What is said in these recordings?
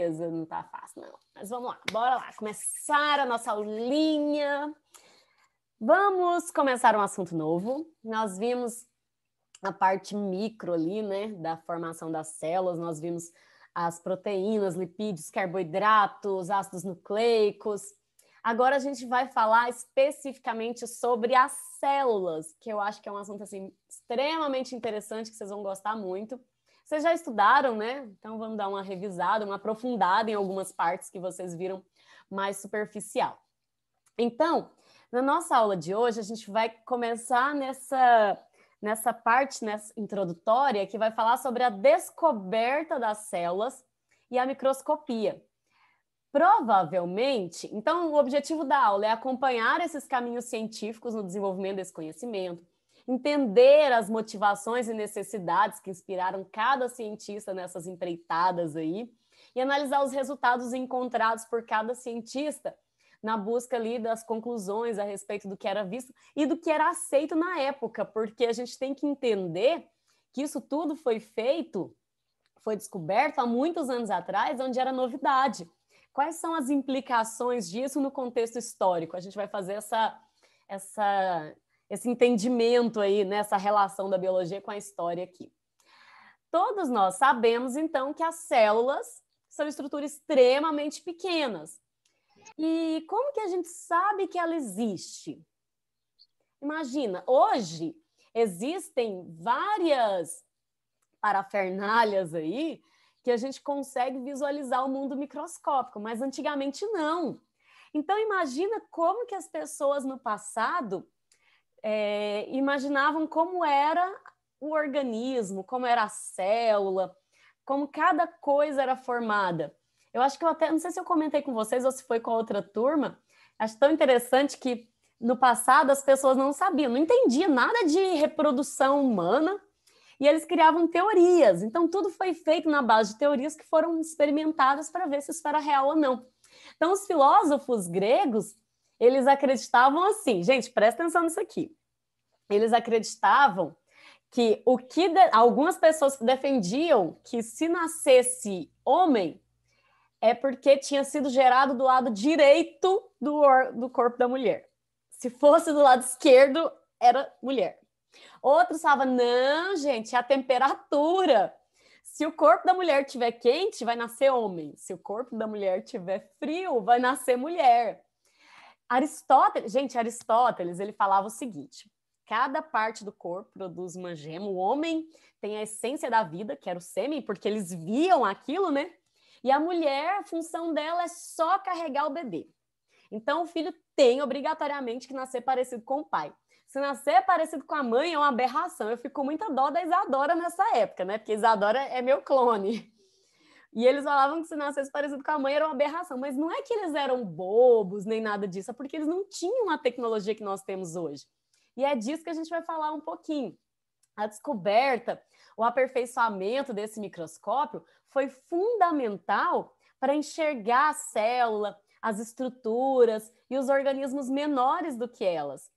Não tá fácil, não. Mas vamos lá, bora lá. Começar a nossa aulinha. Vamos começar um assunto novo. Nós vimos a parte micro ali, né, da formação das células. Nós vimos as proteínas, lipídios, carboidratos, ácidos nucleicos. Agora a gente vai falar especificamente sobre as células, que eu acho que é um assunto assim extremamente interessante, que vocês vão gostar muito. Vocês já estudaram, né? Então vamos dar uma revisada, uma aprofundada em algumas partes que vocês viram mais superficial. Então, na nossa aula de hoje, a gente vai começar nessa parte introdutória, que vai falar sobre a descoberta das células e a microscopia. Provavelmente, então o objetivo da aula é acompanhar esses caminhos científicos no desenvolvimento desse conhecimento, entender as motivações e necessidades que inspiraram cada cientista nessas empreitadas aí e analisar os resultados encontrados por cada cientista na busca ali das conclusões a respeito do que era visto e do que era aceito na época, porque a gente tem que entender que isso tudo foi descoberto há muitos anos atrás, onde era novidade. Quais são as implicações disso no contexto histórico? A gente vai fazer esse entendimento aí, nessa relação da biologia com a história aqui. Todos nós sabemos, então, que as células são estruturas extremamente pequenas. E como que a gente sabe que ela existe? Imagina, hoje existem várias parafernálias aí que a gente consegue visualizar o mundo microscópico, mas antigamente não. Então, imagina como que as pessoas no passado imaginavam como era o organismo, como era a célula, como cada coisa era formada. Eu acho que eu até, não sei se eu comentei com vocês ou se foi com a outra turma, acho tão interessante que no passado as pessoas não sabiam, não entendiam nada de reprodução humana e eles criavam teorias. Então tudo foi feito na base de teorias que foram experimentadas para ver se isso era real ou não. Então os filósofos gregos, eles acreditavam assim, gente, presta atenção nisso aqui. Eles acreditavam que algumas pessoas defendiam que se nascesse homem é porque tinha sido gerado do lado direito do corpo da mulher. Se fosse do lado esquerdo, era mulher. Outros falavam, não, gente, é a temperatura. Se o corpo da mulher estiver quente, vai nascer homem. Se o corpo da mulher estiver frio, vai nascer mulher. Aristóteles, ele falava o seguinte, cada parte do corpo produz uma gema. O homem tem a essência da vida, que era o sêmen, porque eles viam aquilo, né? E a mulher, a função dela é só carregar o bebê. Então, o filho tem obrigatoriamente que nascer parecido com o pai. Se nascer parecido com a mãe, é uma aberração. Eu fico com muita dó da Isadora nessa época, né? Porque Isadora é meu clone. E eles falavam que se nascesse parecido com a mãe era uma aberração. Mas não é que eles eram bobos, nem nada disso. É porque eles não tinham a tecnologia que nós temos hoje. E é disso que a gente vai falar um pouquinho. A descoberta, o aperfeiçoamento desse microscópio foi fundamental para enxergar a célula, as estruturas e os organismos menores do que elas.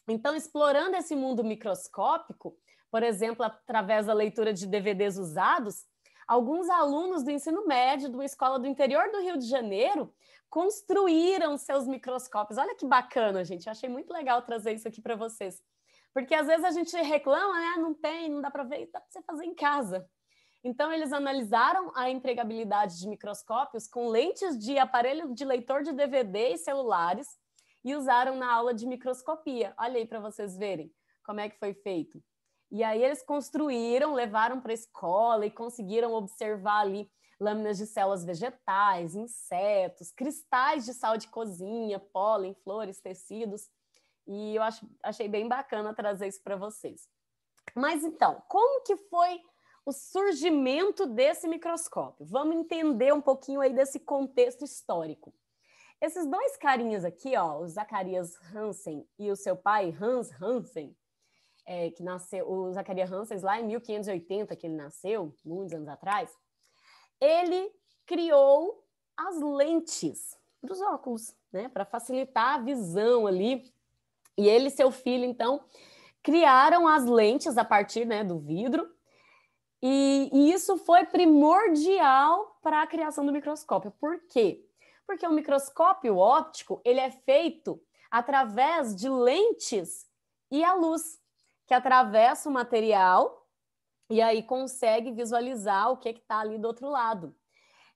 Então, explorando esse mundo microscópico, por exemplo, através da leitura de DVDs usados, alguns alunos do ensino médio de uma escola do interior do Rio de Janeiro construíram seus microscópios. Olha que bacana, gente. Eu achei muito legal trazer isso aqui para vocês. Porque às vezes a gente reclama, né? Não tem, não dá para ver, dá para você fazer em casa. Então, eles analisaram a empregabilidade de microscópios com lentes de aparelho de leitor de DVD e celulares e usaram na aula de microscopia. Olha aí para vocês verem como é que foi feito. E aí eles construíram, levaram para a escola e conseguiram observar ali lâminas de células vegetais, insetos, cristais de sal de cozinha, pólen, flores, tecidos. E eu achei bem bacana trazer isso para vocês. Mas então, como que foi o surgimento desse microscópio? Vamos entender um pouquinho aí desse contexto histórico. Esses dois carinhas aqui, ó, o Zacarias Hansen e o seu pai, Hans Hansen, que nasceu, o Zacarias Hansen lá em 1580, que ele nasceu, muitos anos atrás, ele criou as lentes dos óculos, né, para facilitar a visão ali. E ele e seu filho, então, criaram as lentes a partir, né, do vidro E isso foi primordial para a criação do microscópio. Por quê? Porque o microscópio óptico, ele é feito através de lentes e a luz, que atravessa o material e aí consegue visualizar o que está ali do outro lado.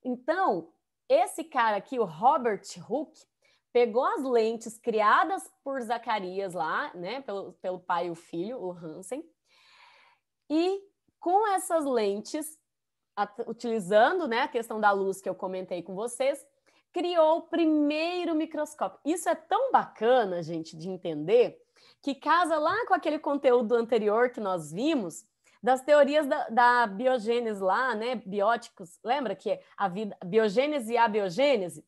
Então, esse cara aqui, o Robert Hooke, pegou as lentes criadas por Zacarias lá, né, pelo pai e o filho, o Hansen, e com essas lentes, utilizando, né, a questão da luz que eu comentei com vocês, criou o primeiro microscópio. Isso é tão bacana, gente, de entender, que casa lá com aquele conteúdo anterior que nós vimos, das teorias da biogênese lá, né, bióticos, lembra que a vida, a biogênese e a abiogênese?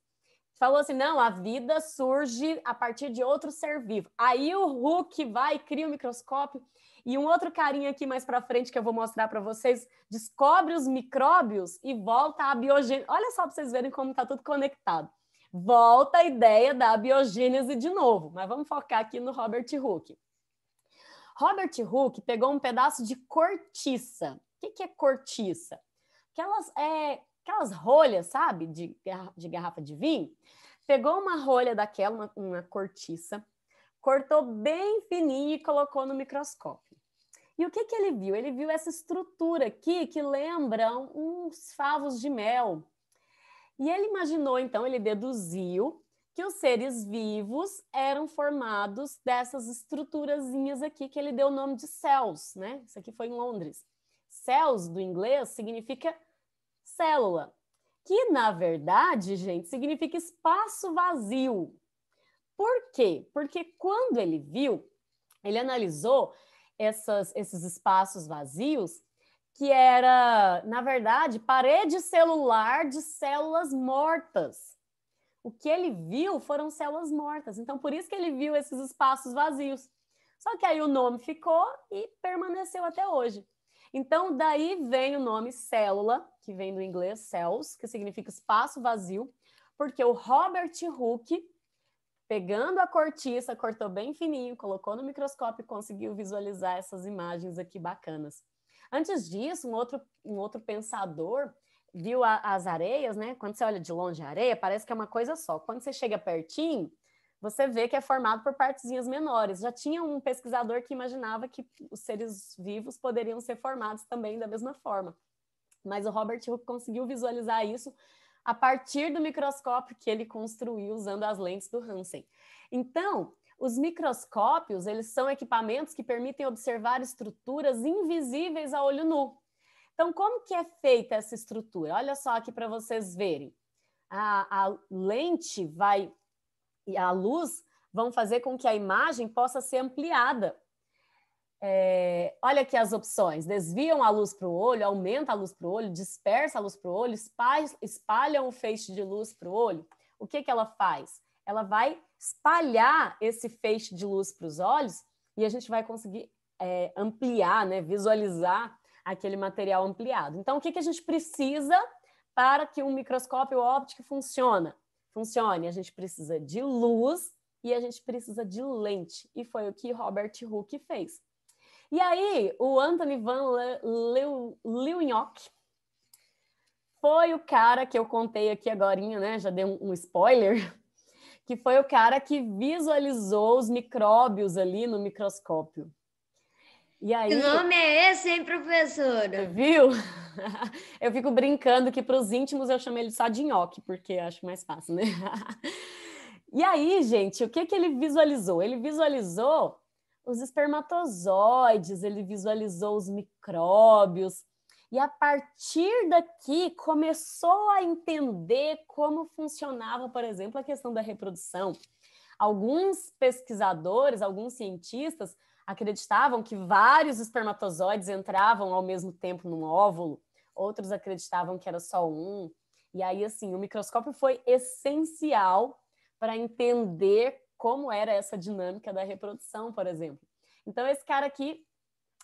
Falou assim, não, a vida surge a partir de outro ser vivo. Aí o Hooke vai e cria o microscópio, e um outro carinha aqui mais para frente que eu vou mostrar para vocês, descobre os micróbios e volta à biogênese. Olha só para vocês verem como está tudo conectado. Volta a ideia da biogênese de novo, mas vamos focar aqui no Robert Hooke. Robert Hooke pegou um pedaço de cortiça. O que é cortiça? Aquelas rolhas, sabe, de garrafa de vinho. Pegou uma rolha daquela, uma cortiça, cortou bem fininho e colocou no microscópio. E o que ele viu? Ele viu essa estrutura aqui que lembra uns favos de mel. E ele imaginou, então, ele deduziu que os seres vivos eram formados dessas estruturazinhas aqui, que ele deu o nome de cells, né? Isso aqui foi em Londres. Cells, do inglês, significa célula, que, na verdade, gente, significa espaço vazio. Por quê? Porque quando ele viu, ele analisou esses espaços vazios, que era, na verdade, parede celular de células mortas. O que ele viu foram células mortas. Então, por isso que ele viu esses espaços vazios. Só que aí o nome ficou e permaneceu até hoje. Então, daí vem o nome célula, que vem do inglês cells, que significa espaço vazio, porque o Robert Hooke, pegando a cortiça, cortou bem fininho, colocou no microscópio e conseguiu visualizar essas imagens aqui bacanas. Antes disso, um outro pensador viu as areias, né? Quando você olha de longe a areia, parece que é uma coisa só. Quando você chega pertinho, você vê que é formado por partezinhas menores. Já tinha um pesquisador que imaginava que os seres vivos poderiam ser formados também da mesma forma. Mas o Robert Hooke conseguiu visualizar isso a partir do microscópio que ele construiu usando as lentes do Hansen. Então, os microscópios, eles são equipamentos que permitem observar estruturas invisíveis a olho nu. Então, como que é feita essa estrutura? Olha só aqui para vocês verem. A lente e a luz vão fazer com que a imagem possa ser ampliada. Olha aqui as opções. Desviam a luz para o olho, aumenta a luz para o olho, dispersa a luz para o olho, espalham o feixe de luz para o olho. O que ela faz? Ela vai espalhar esse feixe de luz para os olhos e a gente vai conseguir ampliar, né, visualizar aquele material ampliado. Então, o que a gente precisa para que um microscópio óptico funcione? A gente precisa de luz e a gente precisa de lente. E foi o que Robert Hooke fez. E aí, o Anthony van Leeuwenhoek foi o cara que eu contei aqui agorinha, né? Já dei um spoiler, que foi o cara que visualizou os micróbios ali no microscópio. E aí, que nome é esse, hein, professora? Você viu? Eu fico brincando que para os íntimos eu chamo ele só de nhoque, porque acho mais fácil, né? E aí, gente, o que ele visualizou? Ele visualizou os espermatozoides, ele visualizou os micróbios, e a partir daqui começou a entender como funcionava, por exemplo, a questão da reprodução. Alguns pesquisadores, alguns cientistas acreditavam que vários espermatozoides entravam ao mesmo tempo num óvulo, outros acreditavam que era só um. E aí, assim, o microscópio foi essencial para entender como era essa dinâmica da reprodução, por exemplo. Então, esse cara aqui,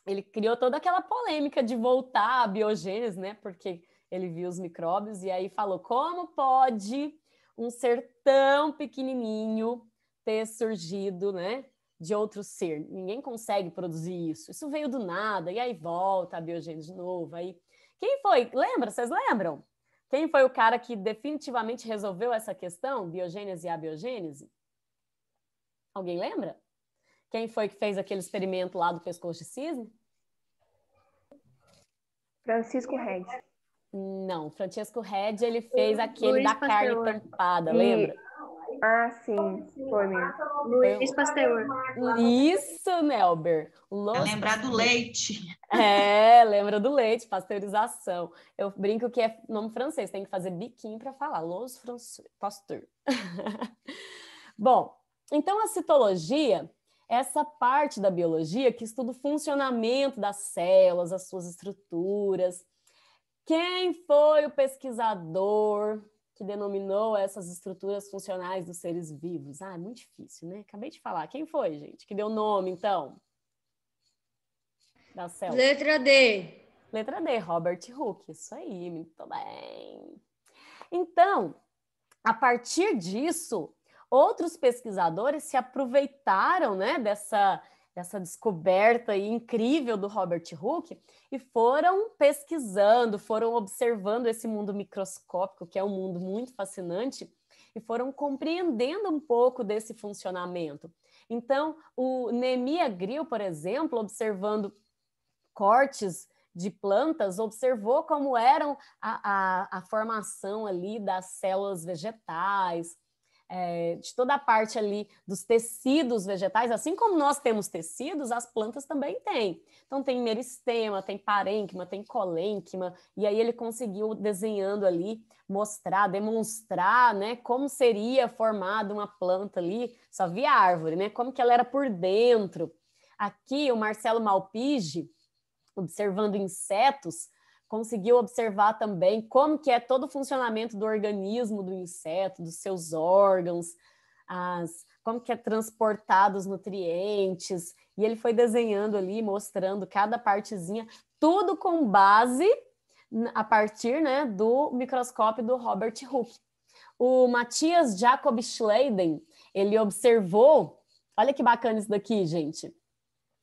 ele criou toda aquela polêmica de voltar à biogênese, né? Porque ele viu os micróbios e aí falou, como pode um ser tão pequenininho ter surgido, né, de outro ser? Ninguém consegue produzir isso. Isso veio do nada, e aí volta a biogênese de novo. Aí Quem foi? Lembra? Vocês lembram? Quem foi o cara que definitivamente resolveu essa questão, biogênese e abiogênese? Alguém lembra? Quem foi que fez aquele experimento lá do pescoço de cisne? Francisco Reg. Não, Francesco Reg, ele fez aquele Luiz da carne Pasteur. tampada, lembra? Ah, sim, foi mesmo. Luiz Pasteur. Isso, Nelber. É lembrar do leite. Lembra do leite, pasteurização. Eu brinco que é nome francês, tem que fazer biquinho para falar. Louis Pasteur. Bom, então a citologia é essa parte da biologia que estuda o funcionamento das células, as suas estruturas. Quem foi o pesquisador que denominou essas estruturas funcionais dos seres vivos? Ah, é muito difícil, né? Acabei de falar. Quem foi, gente, que deu nome, então? Da célula. Letra D. Letra D, Robert Hooke. Isso aí, muito bem. Então, a partir disso, outros pesquisadores se aproveitaram, né, dessa descoberta aí incrível do Robert Hooke e foram pesquisando, foram observando esse mundo microscópico, que é um mundo muito fascinante, e foram compreendendo um pouco desse funcionamento. Então, o Nehemiah Grill, por exemplo, observando cortes de plantas, observou como eram a formação ali das células vegetais, de toda a parte ali dos tecidos vegetais, assim como nós temos tecidos, as plantas também têm. Então tem meristema, tem parênquima, tem colênquima, e aí ele conseguiu desenhando ali, mostrar, demonstrar, né, como seria formada uma planta ali, só via árvore, né, como que ela era por dentro. Aqui o Marcelo Malpighi, observando insetos, conseguiu observar também como que é todo o funcionamento do organismo do inseto, dos seus órgãos, como que é transportado os nutrientes, e ele foi desenhando ali, mostrando cada partezinha, tudo com base a partir, né, do microscópio do Robert Hooke. O Matthias Jacob Schleiden, ele observou, olha que bacana isso daqui, gente,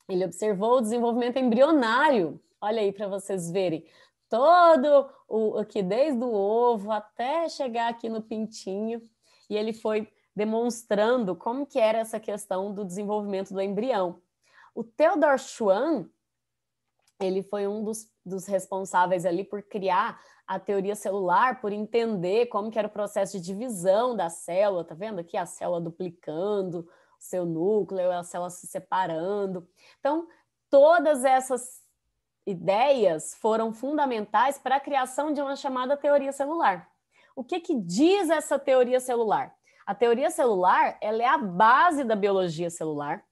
ele observou o desenvolvimento embrionário, olha aí para vocês verem, todo aqui desde o ovo até chegar aqui no pintinho, e ele foi demonstrando como que era essa questão do desenvolvimento do embrião. O Theodor Schwann, ele foi um dos responsáveis ali por criar a teoria celular, por entender como que era o processo de divisão da célula, tá vendo aqui a célula duplicando o seu núcleo, a célula se separando. Então, todas essas ideias foram fundamentais para a criação de uma chamada teoria celular. O que diz essa teoria celular? A teoria celular, ela é a base da biologia celular,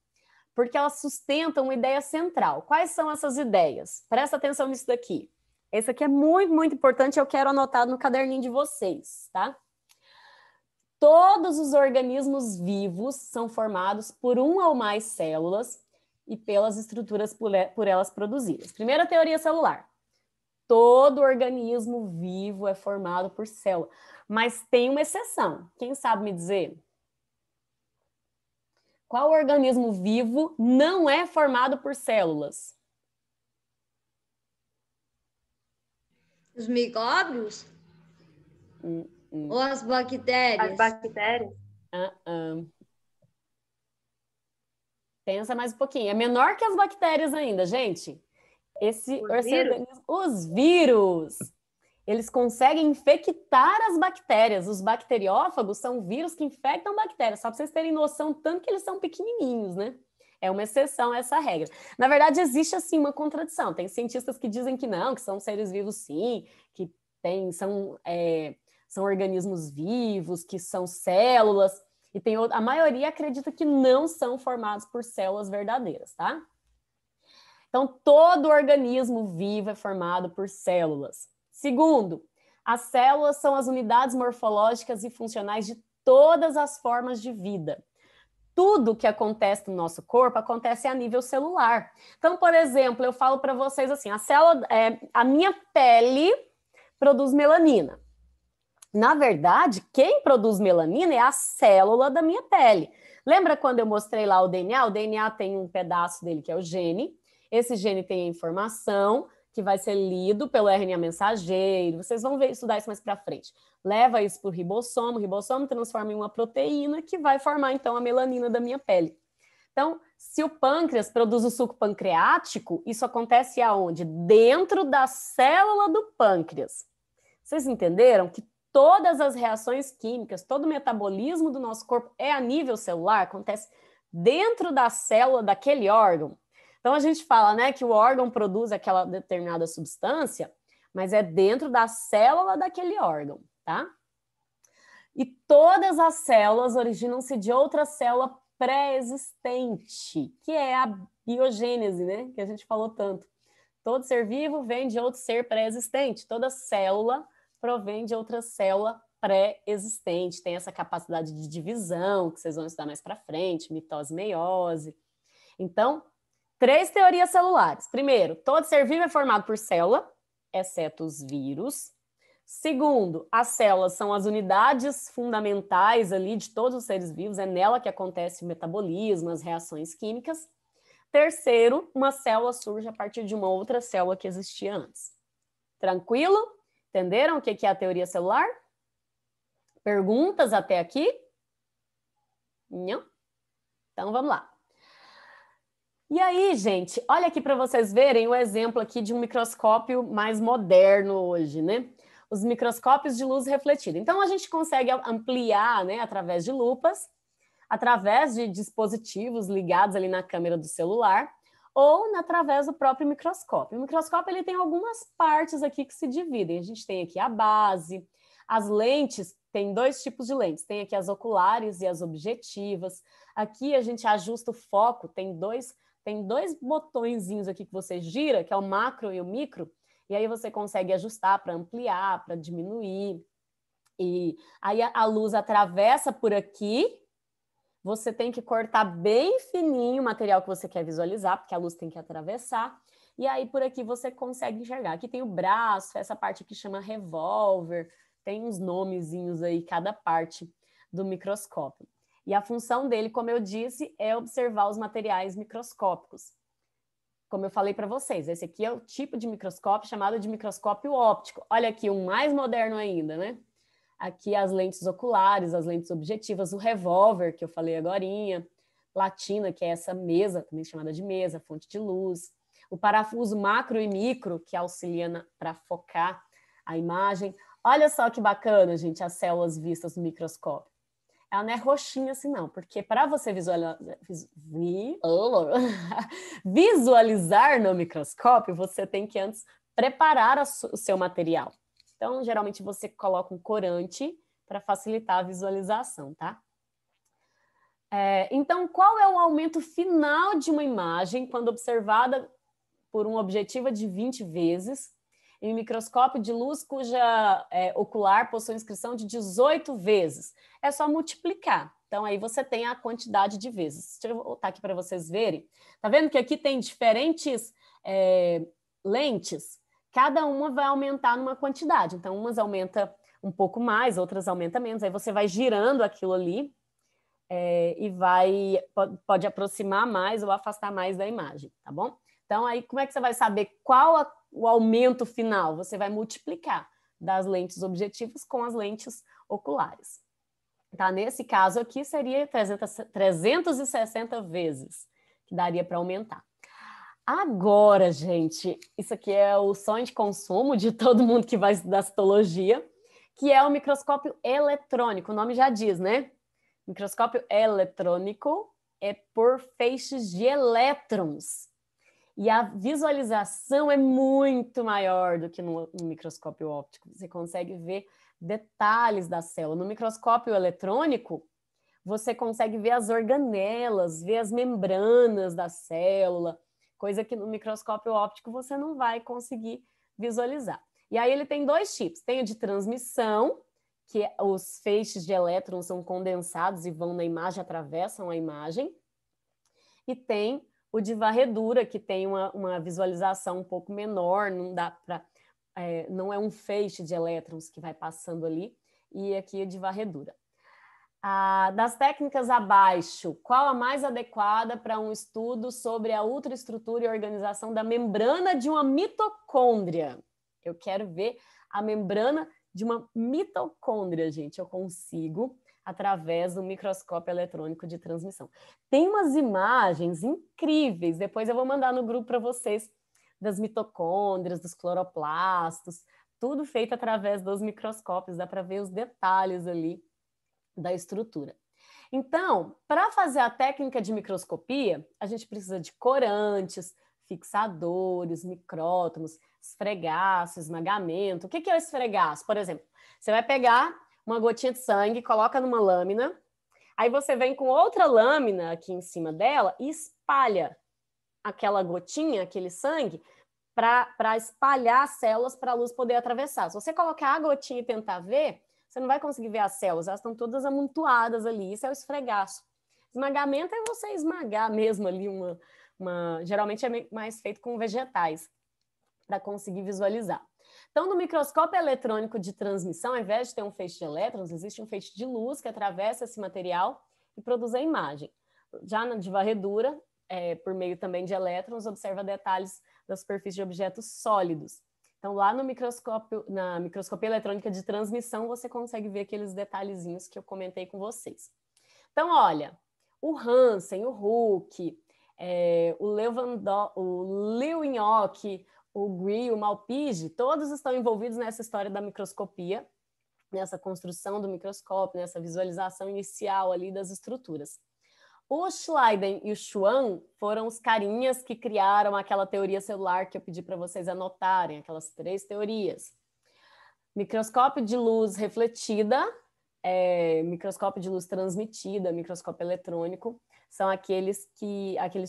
porque ela sustenta uma ideia central. Quais são essas ideias? Presta atenção nisso daqui. Esse aqui é muito, muito importante, eu quero anotar no caderninho de vocês, tá? Todos os organismos vivos são formados por uma ou mais células e pelas estruturas por elas produzidas. Primeira teoria celular. Todo organismo vivo é formado por célula, mas tem uma exceção. Quem sabe me dizer? Qual organismo vivo não é formado por células? Os micróbios? Ou as bactérias? As bactérias? Pensa mais um pouquinho. É menor que as bactérias ainda, gente. Os vírus, eles conseguem infectar as bactérias. Os bacteriófagos são vírus que infectam bactérias. Só para vocês terem noção, tanto que eles são pequenininhos, né? É uma exceção a essa regra. Na verdade, existe, assim, uma contradição. Tem cientistas que dizem que não, que são seres vivos, sim, que são organismos vivos, que são células, e a maioria acredita que não são formados por células verdadeiras, tá? Então, todo organismo vivo é formado por células. Segundo, as células são as unidades morfológicas e funcionais de todas as formas de vida. Tudo que acontece no nosso corpo acontece a nível celular. Então, por exemplo, eu falo para vocês assim, a minha pele produz melanina. Na verdade, quem produz melanina é a célula da minha pele. Lembra quando eu mostrei lá o DNA? O DNA tem um pedaço dele que é o gene. Esse gene tem a informação que vai ser lido pelo RNA mensageiro. Vocês vão ver, estudar isso mais para frente. Leva isso para o ribossomo transforma em uma proteína que vai formar, então, a melanina da minha pele. Então, se o pâncreas produz o suco pancreático, isso acontece aonde? Dentro da célula do pâncreas. Vocês entenderam que todas as reações químicas, todo o metabolismo do nosso corpo é a nível celular, acontece dentro da célula daquele órgão. Então, a gente fala, né, que o órgão produz aquela determinada substância, mas é dentro da célula daquele órgão, tá? E todas as células originam-se de outra célula pré-existente, que é a biogênese, né? Que a gente falou tanto. Todo ser vivo vem de outro ser pré-existente. Toda célula provém de outra célula pré-existente. Tem essa capacidade de divisão, que vocês vão estudar mais para frente, mitose, meiose. Então, 3 teorias celulares. Primeiro, todo ser vivo é formado por célula, exceto os vírus. Segundo, as células são as unidades fundamentais ali de todos os seres vivos, é nela que acontece o metabolismo, as reações químicas. Terceiro, uma célula surge a partir de uma outra célula que existia antes. Tranquilo? Entenderam o que é a teoria celular? Perguntas até aqui? Não? Então vamos lá. E aí, gente, olha aqui para vocês verem o exemplo aqui de um microscópio mais moderno hoje, né? Os microscópios de luz refletida. Então, a gente consegue ampliar, né, através de lupas, através de dispositivos ligados ali na câmera do celular, ou através do próprio microscópio. O microscópio ele tem algumas partes aqui que se dividem. A gente tem aqui a base, as lentes, tem 2 tipos de lentes. Tem aqui as oculares e as objetivas. Aqui a gente ajusta o foco, tem dois botõezinhos aqui que você gira, que é o macro e o micro, e aí você consegue ajustar para ampliar, para diminuir. E aí a luz atravessa por aqui, você tem que cortar bem fininho o material que você quer visualizar, porque a luz tem que atravessar, e aí por aqui você consegue enxergar. Aqui tem o braço, essa parte aqui chama revólver, tem uns nomezinhos aí, cada parte do microscópio. E a função dele, como eu disse, é observar os materiais microscópicos. Como eu falei para vocês, esse aqui é o tipo de microscópio chamado de microscópio óptico. Olha aqui, um mais moderno ainda, né? Aqui as lentes oculares, as lentes objetivas, o revólver, que eu falei agorinha, platina, que é essa mesa, também chamada de mesa, fonte de luz, o parafuso macro e micro, que auxilia para focar a imagem. Olha só que bacana, gente, as células vistas no microscópio. Ela não é roxinha assim, não, porque para você visualizar no microscópio, você tem que antes preparar o seu material. Então, geralmente você coloca um corante para facilitar a visualização, tá? Então, qual é o aumento final de uma imagem quando observada por um objetivo de 20 vezes em um microscópio de luz cuja ocular possui inscrição de 18 vezes? É só multiplicar. Então, aí você tem a quantidade de vezes. Deixa eu voltar aqui para vocês verem. Tá vendo que aqui tem diferentes lentes? Cada uma vai aumentar numa quantidade. Então, umas aumenta um pouco mais, outras aumenta menos. Aí você vai girando aquilo ali e pode aproximar mais ou afastar mais da imagem, tá bom? Então, aí como é que você vai saber qual o aumento final? Você vai multiplicar das lentes objetivas com as lentes oculares. Tá? Nesse caso aqui, seria 360 vezes que daria para aumentar. Agora, gente, isso aqui é o sonho de consumo de todo mundo que vai estudar citologia, que é o microscópio eletrônico. O nome já diz, né? Microscópio eletrônico é por feixes de elétrons. E a visualização é muito maior do que no microscópio óptico. Você consegue ver detalhes da célula. No microscópio eletrônico, você consegue ver as organelas, ver as membranas da célula, coisa que no microscópio óptico você não vai conseguir visualizar. E aí ele tem 2 tipos. Tem o de transmissão, que os feixes de elétrons são condensados e vão na imagem, atravessam a imagem. E tem o de varredura, que tem uma visualização um pouco menor, não é um feixe de elétrons que vai passando ali, e aqui é de varredura. Das técnicas abaixo, qual a mais adequada para um estudo sobre a ultraestrutura e organização da membrana de uma mitocôndria? Eu quero ver a membrana de uma mitocôndria, gente. Eu consigo através do microscópio eletrônico de transmissão. Tem umas imagens incríveis, depois eu vou mandar no grupo para vocês, das mitocôndrias, dos cloroplastos, tudo feito através dos microscópios, dá para ver os detalhes ali da estrutura. Então, para fazer a técnica de microscopia, a gente precisa de corantes, fixadores, micrótomos, esfregaço, esmagamento. O que é o esfregaço? Por exemplo, você vai pegar uma gotinha de sangue, coloca numa lâmina, aí você vem com outra lâmina aqui em cima dela e espalha aquela gotinha, aquele sangue, para espalhar as células para a luz poder atravessar. Se você colocar a gotinha e tentar ver, você não vai conseguir ver as células, elas estão todas amontoadas ali, isso é o esfregaço. Esmagamento é você esmagar mesmo ali geralmente é mais feito com vegetais, para conseguir visualizar. Então, no microscópio eletrônico de transmissão, ao invés de ter um feixe de elétrons, existe um feixe de luz que atravessa esse material e produz a imagem. Já na de varredura, por meio também de elétrons, observa detalhes da superfície de objetos sólidos. Então, lá no microscópio, na microscopia eletrônica de transmissão, você consegue ver aqueles detalhezinhos que eu comentei com vocês. Então, olha, o Hansen, o Huck, o Lewinhock, o Green, o Malpighi, todos estão envolvidos nessa história da microscopia, nessa construção do microscópio, nessa visualização inicial ali das estruturas. O Schleiden e o Schwann foram os carinhas que criaram aquela teoria celular que eu pedi para vocês anotarem, aquelas 3 teorias. Microscópio de luz refletida, microscópio de luz transmitida, microscópio eletrônico, são aqueles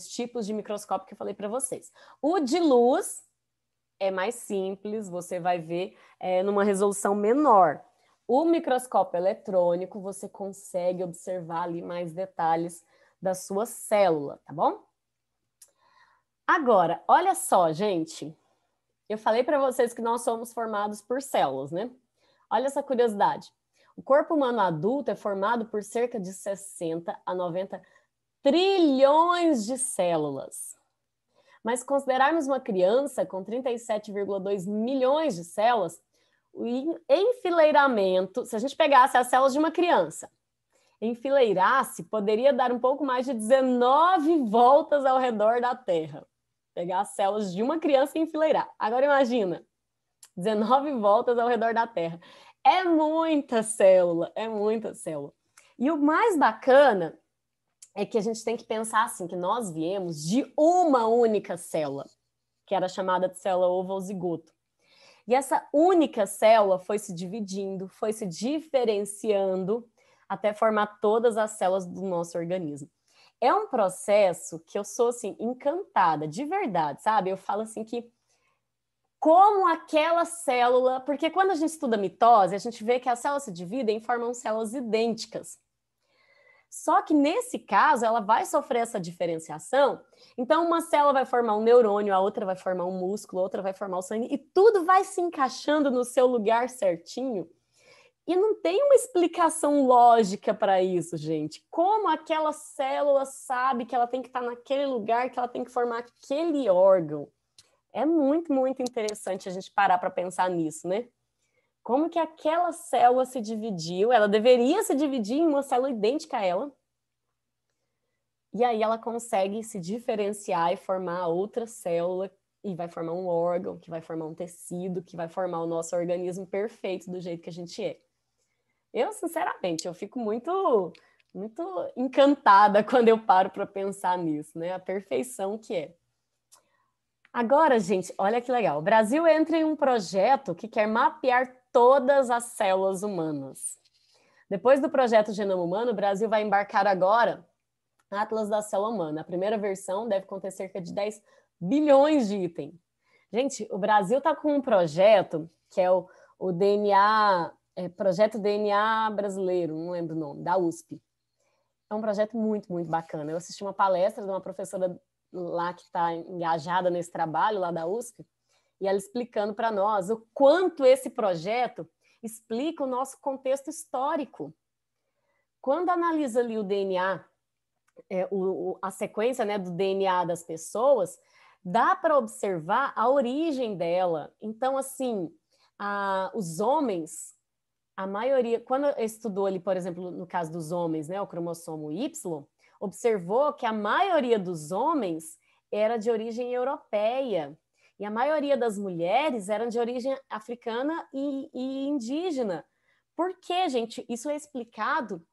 tipos de microscópio que eu falei para vocês. O de luz é mais simples, você vai ver numa resolução menor. O microscópio eletrônico, você consegue observar ali mais detalhes da sua célula, tá bom? Agora, olha só, gente. Eu falei para vocês que nós somos formados por células, né? Olha essa curiosidade. O corpo humano adulto é formado por cerca de 60 a 90 trilhões de células. Mas se considerarmos uma criança com 37,2 milhões de células, o enfileiramento, se a gente pegasse as células de uma criança, enfileirasse, poderia dar um pouco mais de 19 voltas ao redor da Terra. Pegar as células de uma criança e enfileirar. Agora imagina, 19 voltas ao redor da Terra. É muita célula, é muita célula. E o mais bacana é que a gente tem que pensar assim, que nós viemos de uma única célula, que era chamada de célula ovo-zigoto. E essa única célula foi se dividindo, foi se diferenciando até formar todas as células do nosso organismo. É um processo que eu sou, assim, encantada, de verdade, sabe? Eu falo assim que como aquela célula... Porque quando a gente estuda mitose, a gente vê que as células se dividem e formam células idênticas. Só que nesse caso, ela vai sofrer essa diferenciação. Então, uma célula vai formar um neurônio, a outra vai formar um músculo, a outra vai formar o sangue, e tudo vai se encaixando no seu lugar certinho. E não tem uma explicação lógica para isso, gente. Como aquela célula sabe que ela tem que estar naquele lugar, que ela tem que formar aquele órgão? É muito, muito interessante a gente parar para pensar nisso, né? Como que aquela célula se dividiu? Ela deveria se dividir em uma célula idêntica a ela. E aí ela consegue se diferenciar e formar outra célula e vai formar um órgão, que vai formar um tecido, que vai formar o nosso organismo perfeito do jeito que a gente é. Eu, sinceramente, eu fico muito, muito encantada quando eu paro para pensar nisso, né? A perfeição que é. Agora, gente, olha que legal. O Brasil entra em um projeto que quer mapear todas as células humanas. Depois do projeto Genoma Humano, o Brasil vai embarcar agora no Atlas da Célula Humana. A primeira versão deve conter cerca de 10 bilhões de itens. Gente, o Brasil está com um projeto que é o DNA... Projeto DNA Brasileiro, não lembro o nome, da USP. É um projeto muito, muito bacana. Eu assisti uma palestra de uma professora lá que está engajada nesse trabalho, lá da USP, e ela explicando para nós o quanto esse projeto explica o nosso contexto histórico. quando analisa ali o DNA, a sequência, né, do DNA das pessoas, dá para observar a origem dela. Então, assim, os homens, a maioria, quando estudou ali, por exemplo, no caso dos homens, né, o cromossomo Y, observou que a maioria dos homens era de origem europeia e a maioria das mulheres eram de origem africana e indígena. Por quê, gente? Isso é explicado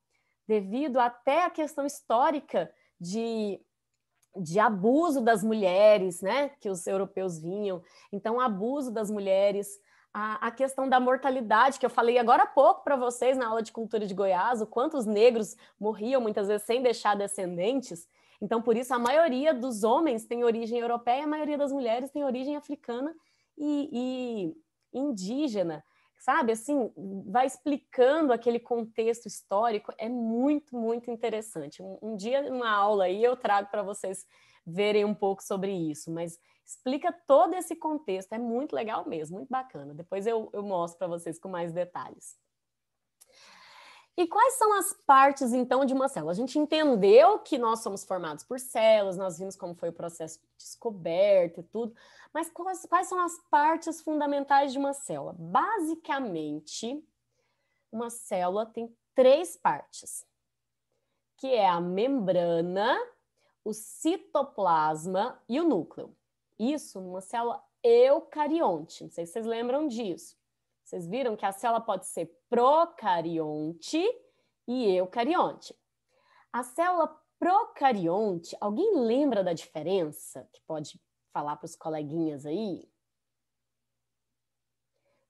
devido até à questão histórica de abuso das mulheres, né, que os europeus vinham. Então, abuso das mulheres, a questão da mortalidade, que eu falei agora há pouco para vocês na aula de cultura de Goiás, o quanto os negros morriam muitas vezes sem deixar descendentes. Então, por isso, a maioria dos homens tem origem europeia, a maioria das mulheres tem origem africana e indígena. Sabe, assim, vai explicando aquele contexto histórico, é muito, muito interessante. Um dia, numa aula aí, eu trago para vocês verem um pouco sobre isso, mas explica todo esse contexto, é muito legal mesmo, muito bacana. Depois eu mostro para vocês com mais detalhes. E quais são as partes, então, de uma célula? A gente entendeu que nós somos formados por células, nós vimos como foi o processo de descoberta e tudo, mas quais são as partes fundamentais de uma célula? Basicamente, uma célula tem 3 partes, que é a membrana, o citoplasma e o núcleo. Isso numa célula eucarionte, não sei se vocês lembram disso. Vocês viram que a célula pode ser procarionte e eucarionte. A célula procarionte, alguém lembra da diferença? Que pode falar para os coleguinhas aí?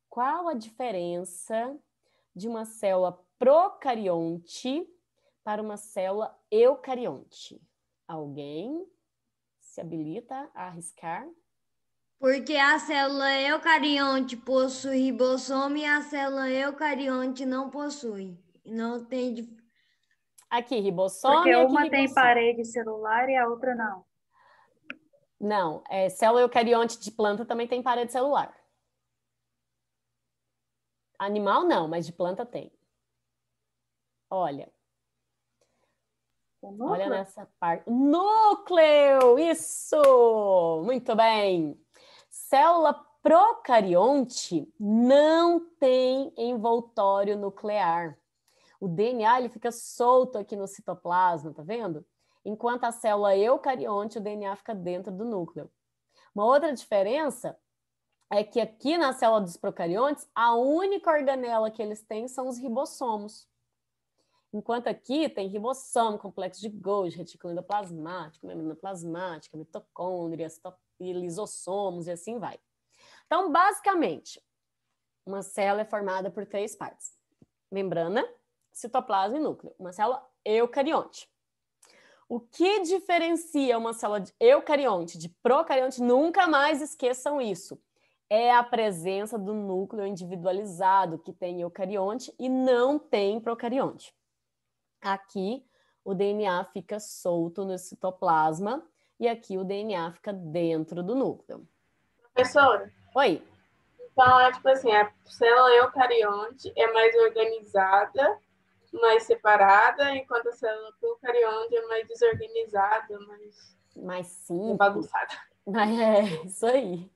Qual a diferença de uma célula procarionte para uma célula eucarionte? Alguém se habilita a arriscar? Porque a célula eucarionte possui ribossomo e a célula eucarionte não possui. Não tem. Aqui, ribossomo Porque e aqui, uma tem ribossomo. parede celular e a outra não. Não, célula eucarionte de planta também tem parede celular. Animal não, mas de planta tem. Olha. Olha nessa parte. Núcleo! Isso! Muito bem! Célula procarionte não tem envoltório nuclear. O DNA ele fica solto aqui no citoplasma, tá vendo? Enquanto a célula eucarionte, o DNA fica dentro do núcleo. Uma outra diferença é que aqui na célula dos procariontes, a única organela que eles têm são os ribossomos. Enquanto aqui tem ribossomo, complexo de Golgi, retículo endoplasmático, membrana plasmática, mitocôndrias, lisossomos e assim vai. Então, basicamente, uma célula é formada por 3 partes: membrana, citoplasma e núcleo. Uma célula eucarionte. O que diferencia uma célula eucarionte de procarionte, nunca mais esqueçam isso, é a presença do núcleo individualizado, que tem eucarionte e não tem procarionte. Aqui o DNA fica solto no citoplasma e aqui o DNA fica dentro do núcleo. Professora? Oi. Então, tipo assim, a célula eucarionte é mais organizada, mais separada, enquanto a célula procarionte é mais desorganizada, mais simples, bagunçada. É, isso aí.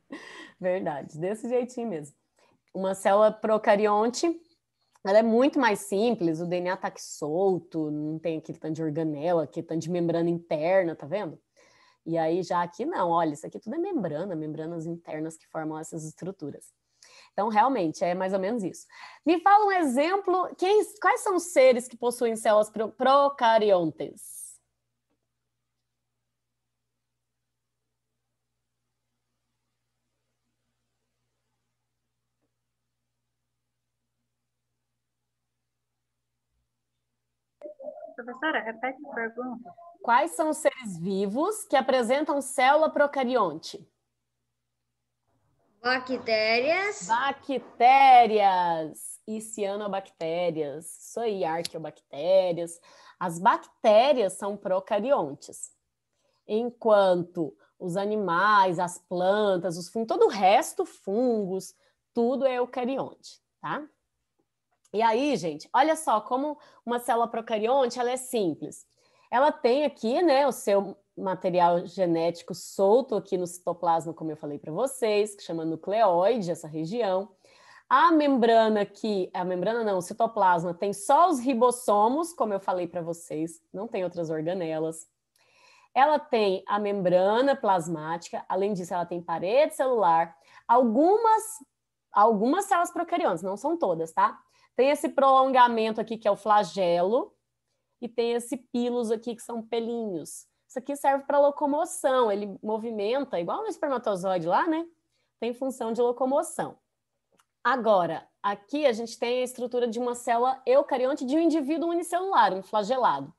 Verdade, desse jeitinho mesmo. Uma célula procarionte, ela é muito mais simples, o DNA tá aqui solto, não tem aquele tanto de organela, aquele tanto de membrana interna, tá vendo? E aí já aqui não, olha, isso aqui tudo é membrana, membranas internas que formam essas estruturas. Então, realmente, é mais ou menos isso. Me fala um exemplo, quais são os seres que possuem células procariontes? Professora, repete a pergunta. Quais são os seres vivos que apresentam célula procarionte? Bactérias. Bactérias e cianobactérias. Isso aí, arqueobactérias. As bactérias são procariontes, enquanto os animais, as plantas, os fungos, todo o resto, fungos, tudo é eucarionte, tá? E aí, gente, olha só como uma célula procarionte, ela é simples. Ela tem aqui, né, o seu material genético solto aqui no citoplasma, como eu falei para vocês, que chama nucleóide, essa região. A membrana aqui, a membrana não, o citoplasma tem só os ribossomos, como eu falei para vocês, não tem outras organelas. Ela tem a membrana plasmática, além disso ela tem parede celular, algumas células procariontes, não são todas, tá? Tem esse prolongamento aqui que é o flagelo e tem esse pilos aqui que são pelinhos. Isso aqui serve para locomoção, ele movimenta, igual no espermatozoide lá, né? Tem função de locomoção. Agora, aqui a gente tem a estrutura de uma célula eucarionte de um indivíduo unicelular, um flagelado.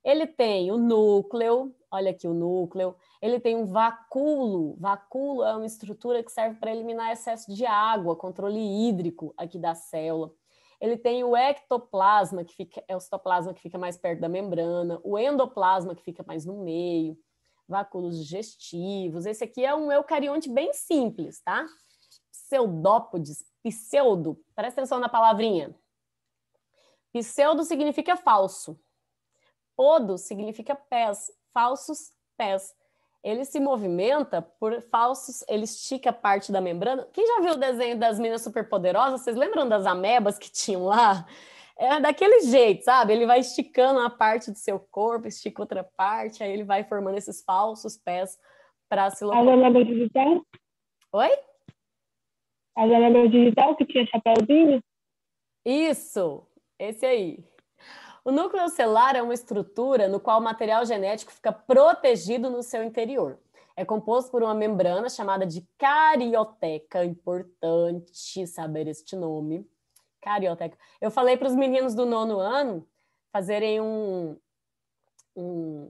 Ele tem o núcleo, olha aqui o núcleo, ele tem um vacúolo. Vacúolo é uma estrutura que serve para eliminar excesso de água, controle hídrico aqui da célula. Ele tem o ectoplasma, é o citoplasma que fica mais perto da membrana, o endoplasma que fica mais no meio, vacúolos digestivos. Esse aqui é um eucarionte bem simples, tá? Pseudópodes, pseudo, presta atenção na palavrinha. Pseudo significa falso. Podo significa pés, falsos pés. Ele se movimenta por falsos, ele estica parte da membrana. Quem já viu o desenho das meninas superpoderosas? Vocês lembram das amebas que tinham lá? É daquele jeito, sabe? Ele vai esticando uma parte do seu corpo, estica outra parte, aí ele vai formando esses falsos pés para se locomover. As amebas digital? Oi? As amebas digital que tinha chapéuzinho? Isso, esse aí. O núcleo celular é uma estrutura no qual o material genético fica protegido no seu interior. É composto por uma membrana chamada de carioteca, importante saber este nome. Carioteca. Eu falei para os meninos do 9º ano fazerem um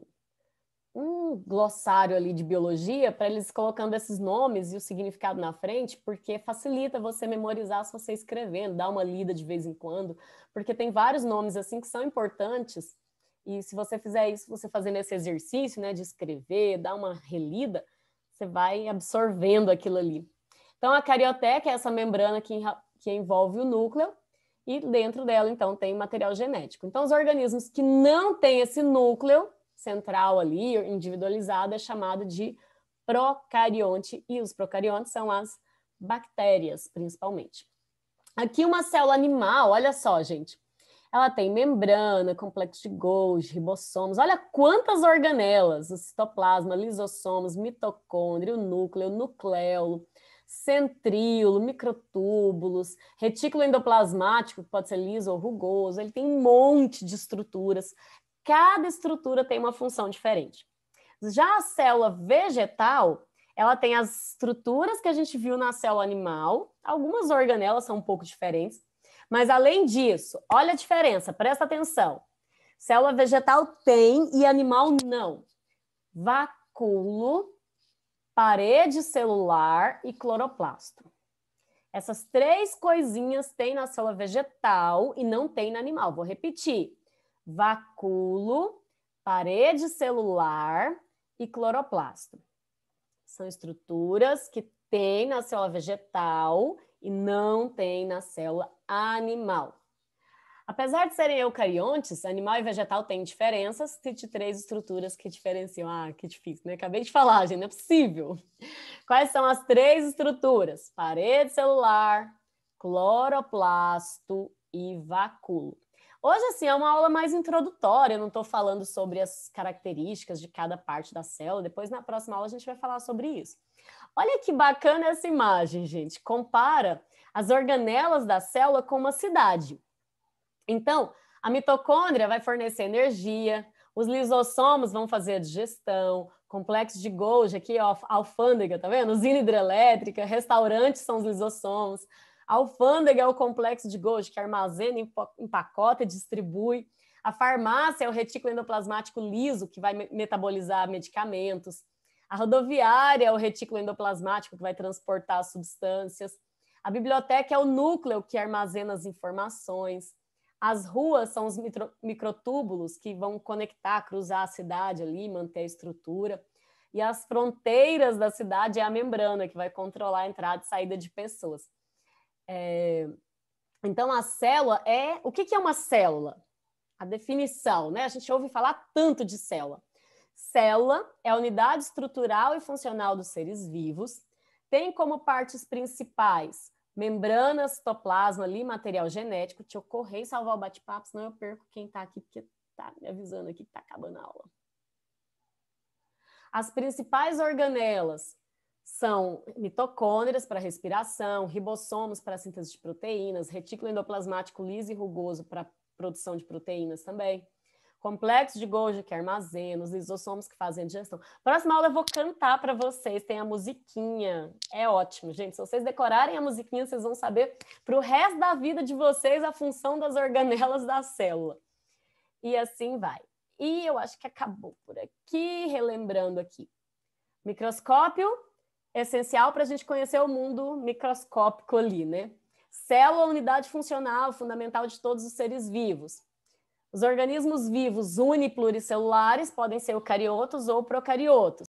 glossário ali de biologia para eles colocando esses nomes e o significado na frente, porque facilita você memorizar se você escrevendo, dar uma lida de vez em quando, porque tem vários nomes assim que são importantes e se você fizer isso, você fazendo esse exercício, né, de escrever, dar uma relida, você vai absorvendo aquilo ali. Então a carioteca é essa membrana que envolve o núcleo e dentro dela então tem material genético. Então os organismos que não têm esse núcleo central ali, individualizado, é chamado de procarionte, e os procariontes são as bactérias, principalmente. Aqui uma célula animal, olha só, gente, ela tem membrana, complexo de Golgi, ribossomos, olha quantas organelas, o citoplasma, lisossomos, mitocôndrio, núcleo, nucleolo, centríolo, microtúbulos, retículo endoplasmático, que pode ser liso ou rugoso, ele tem um monte de estruturas. Cada estrutura tem uma função diferente. Já a célula vegetal, ela tem as estruturas que a gente viu na célula animal, algumas organelas são um pouco diferentes, mas além disso, olha a diferença, presta atenção. Célula vegetal tem e animal não. Vacúolo, parede celular e cloroplasto. Essas 3 coisinhas tem na célula vegetal e não tem na animal. Vou repetir. Vacúolo, parede celular e cloroplasto. São estruturas que tem na célula vegetal e não tem na célula animal. Apesar de serem eucariontes, animal e vegetal têm diferenças, tem 3 estruturas que diferenciam. Ah, que difícil, né? Acabei de falar, gente, não é possível. Quais são as 3 estruturas? Parede celular, cloroplasto e vacúolo. Hoje, assim, é uma aula mais introdutória, eu não estou falando sobre as características de cada parte da célula, depois na próxima aula a gente vai falar sobre isso. Olha que bacana essa imagem, gente, compara as organelas da célula com uma cidade. Então, a mitocôndria vai fornecer energia, os lisossomos vão fazer a digestão, complexo de Golgi, aqui ó, alfândega, tá vendo? Usina hidrelétrica, restaurantes são os lisossomos. A alfândega é o complexo de Golgi, que armazena, empacota e distribui. A farmácia é o retículo endoplasmático liso, que vai metabolizar medicamentos. A rodoviária é o retículo endoplasmático, que vai transportar as substâncias. A biblioteca é o núcleo, que armazena as informações. As ruas são os microtúbulos, que vão conectar, cruzar a cidade ali, manter a estrutura. E as fronteiras da cidade é a membrana, que vai controlar a entrada e saída de pessoas. Então, a célula é... O que é uma célula? A definição, né? A gente ouve falar tanto de célula. Célula é a unidade estrutural e funcional dos seres vivos, tem como partes principais membrana, citoplasma, ali, material genético. Deixa eu correr e salvar o bate-papo, senão eu perco quem está aqui, porque está me avisando aqui que está acabando a aula. As principais organelas são mitocôndrias para respiração, ribossomos para síntese de proteínas, retículo endoplasmático liso e rugoso para produção de proteínas também, complexo de Golgi que armazena, os lisossomos que fazem a digestão. Próxima aula eu vou cantar para vocês, tem a musiquinha, é ótimo, gente. Se vocês decorarem a musiquinha, vocês vão saber para o resto da vida de vocês a função das organelas da célula. E assim vai. E eu acho que acabou por aqui, relembrando aqui. Microscópio, essencial para a gente conhecer o mundo microscópico ali, né? Célula, unidade funcional, fundamental de todos os seres vivos. Os organismos vivos unipluricelulares podem ser eucariotos ou procariotos.